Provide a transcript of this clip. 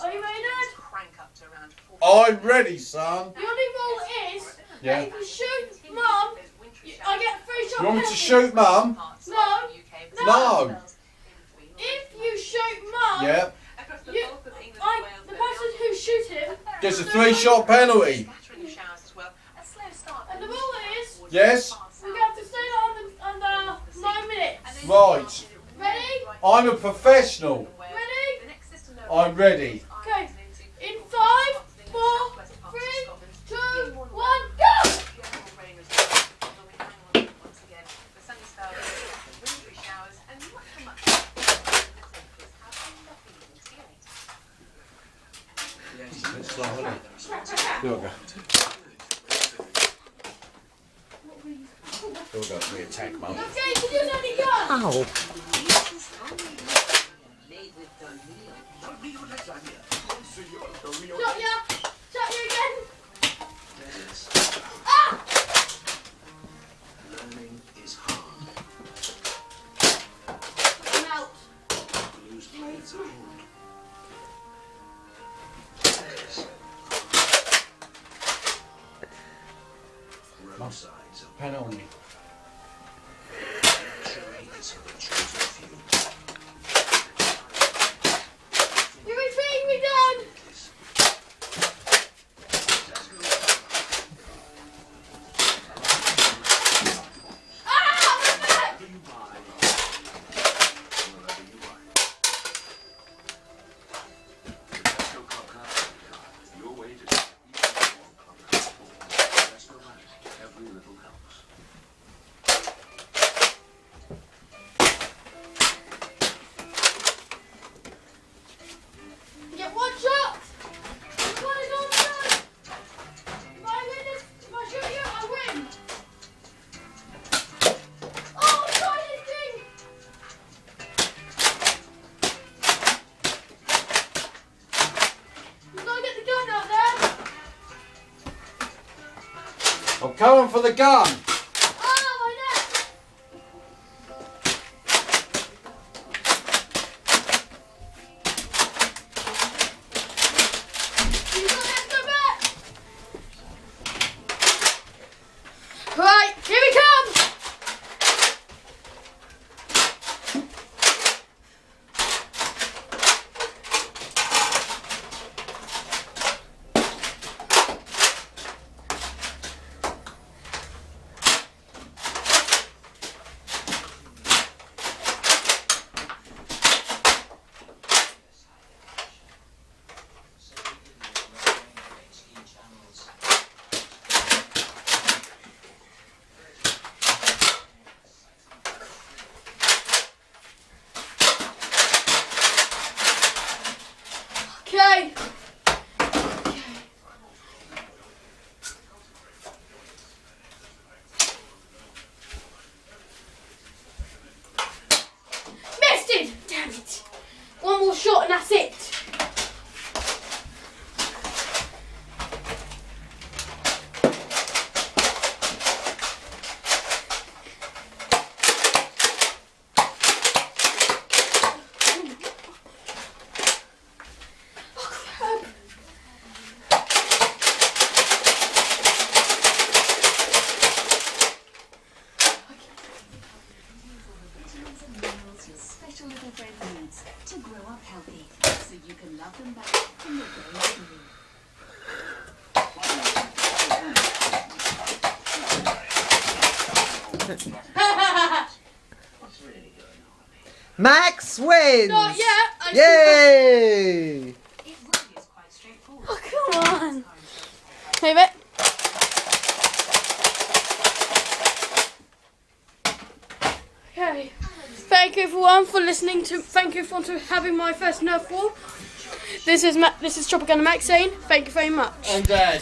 Are you ready, Dad? I'm ready, son. The only rule is that if you shoot Mum, I get 3 shot penalty. You want me to shoot Mum? No. If you shoot Mum, Yeah. the person who's shooting Gets a 3-shot penalty. And the rule is Yes? we have to stay under 9 minutes. Right. Ready? I'm a professional. Ready? I'm ready. Okay. In 5, 4, 3, 2, 1, go! Let's start, isn't it? Here we go. Here we go. We attack, Mum. Okay, can you let me go? Ow. Shot ya! Shot you again! Ah! Learning is hard. I'm out. Lose plates hold. Roadsides Pen on me. luxury is for the chosen few. You're beating me down! Get 1 shot! You've got it all done! If I win this, if I shoot you, I win! Oh, try this thing! You've got to get the gun out there! I'm coming for the gun. Oh, my neck! You've got to go back! Right, here we come! Okay. Missed it! Damn it! 1 more shot and that's it. Special little friend needs to grow up healthy, so you can love them back when you're growing Max wins! Not yet. Yay! It really is quite straightforward. Oh, come on. Move it. Okay. Thank you everyone for listening to. Thank you for having my first Nerf war. This is Tropic and Max saying thank you very much. And Dad.